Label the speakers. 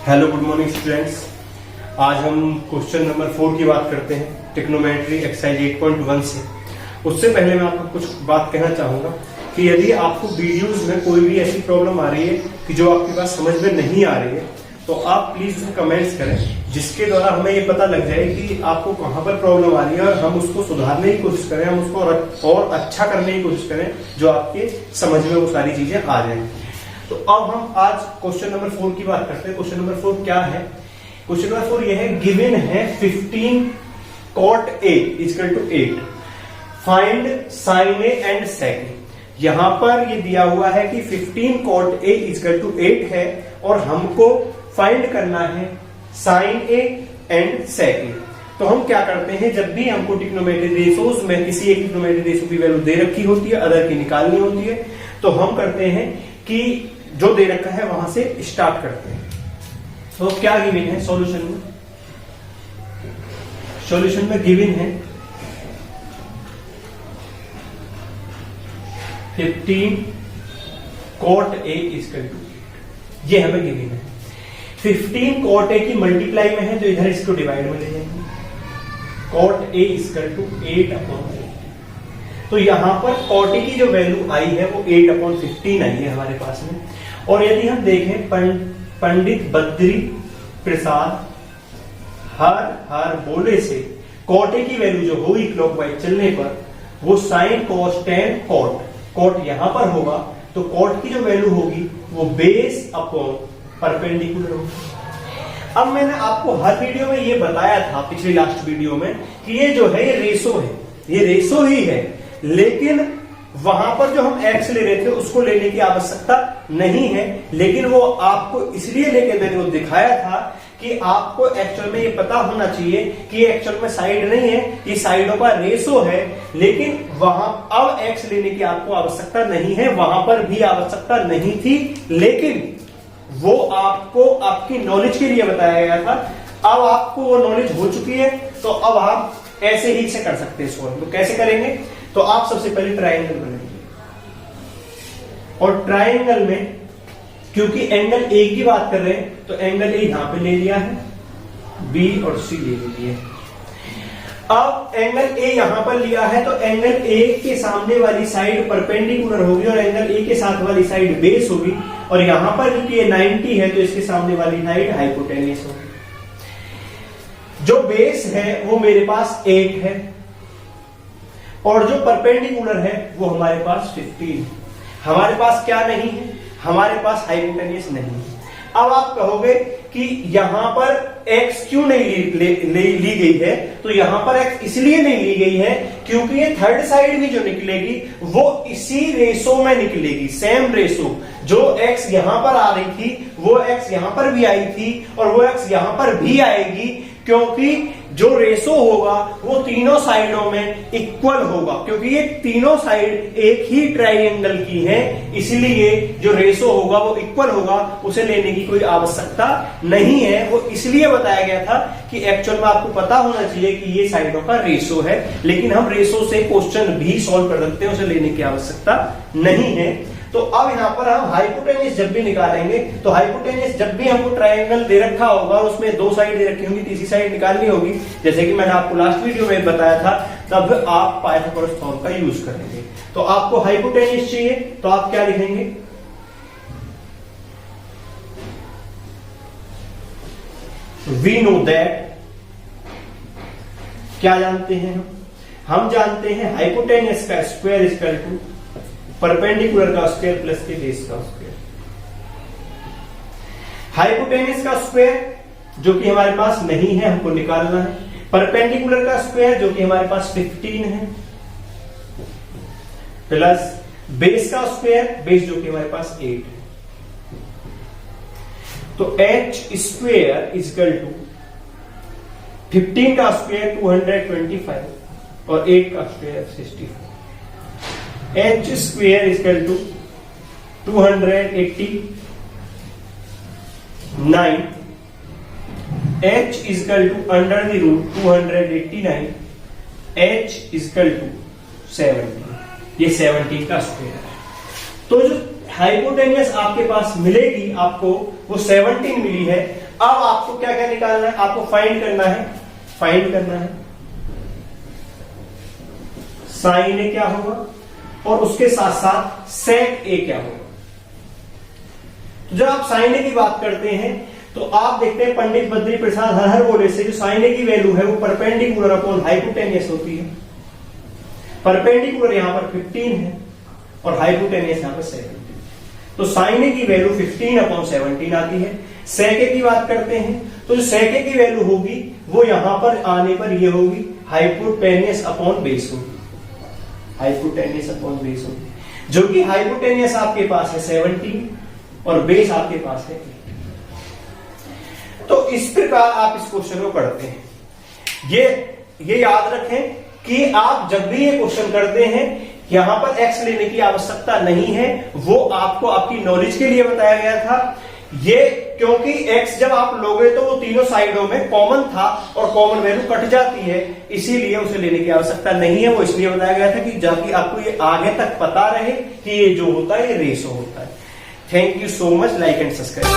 Speaker 1: Hello good morning students. आज हम question number 4 की बात करते हैं ट्रिग्नोमेट्री एक्सरसाइज 8.1 से। उससे पहले मैं आपको कुछ बात कहना चाहूंगा कि यदि आपको वीडियोस में कोई भी ऐसी प्रॉब्लम आ रही है कि जो आपके पास समझ में नहीं आ रही है तो आप प्लीज उसे कमेंट्स करें, जिसके द्वारा हमें ये पता लग जाए कि आपको कहाँ पर प्रॉब्लम आ रही है और हम उसको सुधारने की कोशिश करें, हम उसको और अच्छा करने की कोशिश करें जो आपके समझ में वो सारी चीजें आ जाए। तो अब हम आज क्वेश्चन नंबर 4 की बात करते हैं। क्वेश्चन नंबर 4 क्या है? क्वेश्चन नंबर 4 ये है, गिवन है 15 cot A equal to 8, find sin A and sec A। यहां पर ये दिया हुआ है कि 15 cot A इक्वल टू 8 है और हमको फाइंड करना है sin A and sec A। तो हम क्या करते हैं, जब भी हमको ट्रिग्नोमेट्री रेशोज में किसी एक ट्रिग्नोमेट्री रेशो की वैल्यू दे रखी होती है, अदर की निकालनी होती है, तो हम करते हैं कि जो दे रखा है वहां से स्टार्ट करते हैं। तो क्या गिवन है सॉल्यूशन में? सॉल्यूशन में गिवन है 15 cot A इक्वल टू 8, ये हमें गिवन है। 15 cot A की मल्टीप्लाई में है तो इधर इसको डिवाइड में ले जाएंगे, cot A इक्वल टू 8/8। तो यहां पर cot A की जो वैल्यू आई है वो 8/15 आई है हमारे पास में। और यदि हम देखें पंडित बद्री प्रसाद हर बोले से cot A की वैल्यू जो होगी क्लॉकवाइज चलने पर वो sin cos tan cot यहां पर होगा, तो cot की जो वैल्यू होगी वो बेस अपॉन परपेंडिकुलर होगी। अब मैंने आपको हर वीडियो में ये बताया था, पिछली लास्ट वीडियो में, कि ये जो है ये रेशो है, ये रेशो ही है, लेकिन वहां पर जो हम x ले रहे थे उसको लेने की आवश्यकता नहीं है। लेकिन वो आपको इसलिए लेके मैंने वो दिखाया था कि आपको एक्चुअल में ये पता होना चाहिए कि ये एक्चुअल में साइड नहीं है, ये साइडों का रेशो है। लेकिन वहां अब x लेने की आपको आवश्यकता नहीं है, वहां पर भी आवश्यकता नहीं थी, लेकिन वो आपको आपकी नॉलेज के लिए बताया गया था। अब आपको वो नॉलेज हो चुकी है तो अब आप ऐसे ही से कर सकते हैं सॉल्व। तो कैसे करेंगे? तो आप सबसे पहले ट्रायंगल बनाएंगे और ट्रायंगल में क्योंकि एंगल ए की बात कर रहे हैं तो एंगल ए यहां पे ले लिया है, बी और सी ले लिए। अब एंगल ए यहां पर लिया है तो एंगल ए के सामने वाली साइड परपेंडिकुलर होगी और एंगल ए के साथ वाली साइड बेस होगी, और यहां पर क्योंकि ये 90 है तो इसके सामने वाली साइड हाइपोटेन्यूस होगी। जो बेस है वो मेरे पास 8 है और जो परपेंडिकुलर है वो हमारे पास 15 है। हमारे पास क्या नहीं है? हमारे पास हाइपोटेन्यूस नहीं है। अब आप कहोगे कि यहां पर x क्यों नहीं ली गई है? तो यहां पर x इसलिए नहीं ली गई है क्योंकि ये थर्ड साइड भी जो निकलेगी वो इसी रेशो में निकलेगी, सेम रेशो। जो x यहां पर आ रही थी वो x यहां पर भी आई थी और वो x यहां पर भी आएगी, क्योंकि जो रेशो होगा वो तीनों साइडों में इक्वल होगा, क्योंकि ये तीनों साइड एक ही ट्रायंगल की है, इसलिए जो रेशो होगा वो इक्वल होगा, उसे लेने की कोई आवश्यकता नहीं है। वो इसलिए बताया गया था कि एक्चुअल में आपको पता होना चाहिए कि ये साइडों का रेशो है, लेकिन हम रेशो से क्वेश्चन भी सॉल्व कर सकते हैं, उसे लेने की आवश्यकता नहीं है। तो अब यहां पर हम हाइपोटेन्यूस जब भी निकालेंगे तो हाइपोटेन्यूस जब भी हमको ट्रायंगल दे रखा होगा उसमें 2 साइड दे रखी होंगी, तीसरी साइड निकालनी होगी, जैसे कि मैंने आपको लास्ट वीडियो में बताया था, तब आप पाइथागोरस थ्योरम का यूज करेंगे। तो आपको हाइपोटेन्यूस चाहिए तो आप क्या लिखेंगे? वी नो दैट, क्या जानते हैं हम जानते हैं हाइपोटेन्यूस का स्क्वायर इक्वल टू परपेंडिकुलर का स्क्वायर प्लस के बेस का स्क्वायर। हाइपोटेन्यूस का स्क्वायर जो कि हमारे पास नहीं है, हमको निकालना है। परपेंडिकुलर का स्क्वायर जो कि हमारे पास 15 है, प्लस बेस का स्क्वायर, बेस जो कि हमारे पास 8 है। तो h स्क्वायर इक्वल टू 15 का स्क्वायर 225 और 8 का square 64। h square equal to 289, h equal to under the root 289, h equal to 17, ये 17 का स्क्वेयर है। तो जो हाइपोटेन्यूस आपके पास मिलेगी, आपको वो 17 मिली है। अब आपको क्या क्या निकालना है, आपको फाइंड करना है साइन ए क्या होगा और उसके साथ साथ सेक ए क्या होगा। तो जब आप साइन ए की बात करते हैं तो आप देखते हैं पंडित बद्री प्रसाद हर बोले से जो साइन ए की वैल्यू है वो परपेंडिकुलर अपॉन हाइपोटेनियस होती है। परपेंडिकुलर यहां पर 15 है और हाइपोटेनियस यहां पर 17। तो साइन ए की वैल्यू 15 अपॉन 17 आती है। सेक ए की बात करते हैं तो जो सेक ए की वैल्यू होगी वो यहां पर आने पर ये होगी हाइपोटेनियस अपॉन बेस होगी, हाइपोटेनियस अपॉन बेस होगी, जो कि हाइपोटेनियस आपके पास है 17 और बेस आपके पास है 8। तो इस प्रकार आप इस क्वेश्चन को करते हैं। ये याद रखें कि आप जब भी ये क्वेश्चन करते हैं यहां पर x लेने की आवश्यकता नहीं है, वो आपको आपकी नॉलेज के लिए बताया गया था। ये क्योंकि x जब आप लोगे तो वो तीनों साइडों में कॉमन था और कॉमन वैल्यू कट जाती है, इसीलिए उसे लेने की आवश्यकता नहीं है। वो इसलिए बताया गया था कि जाके आपको ये आगे तक पता रहे कि ये जो होता है ये रेशो होता है। Thank you so much. Like and subscribe.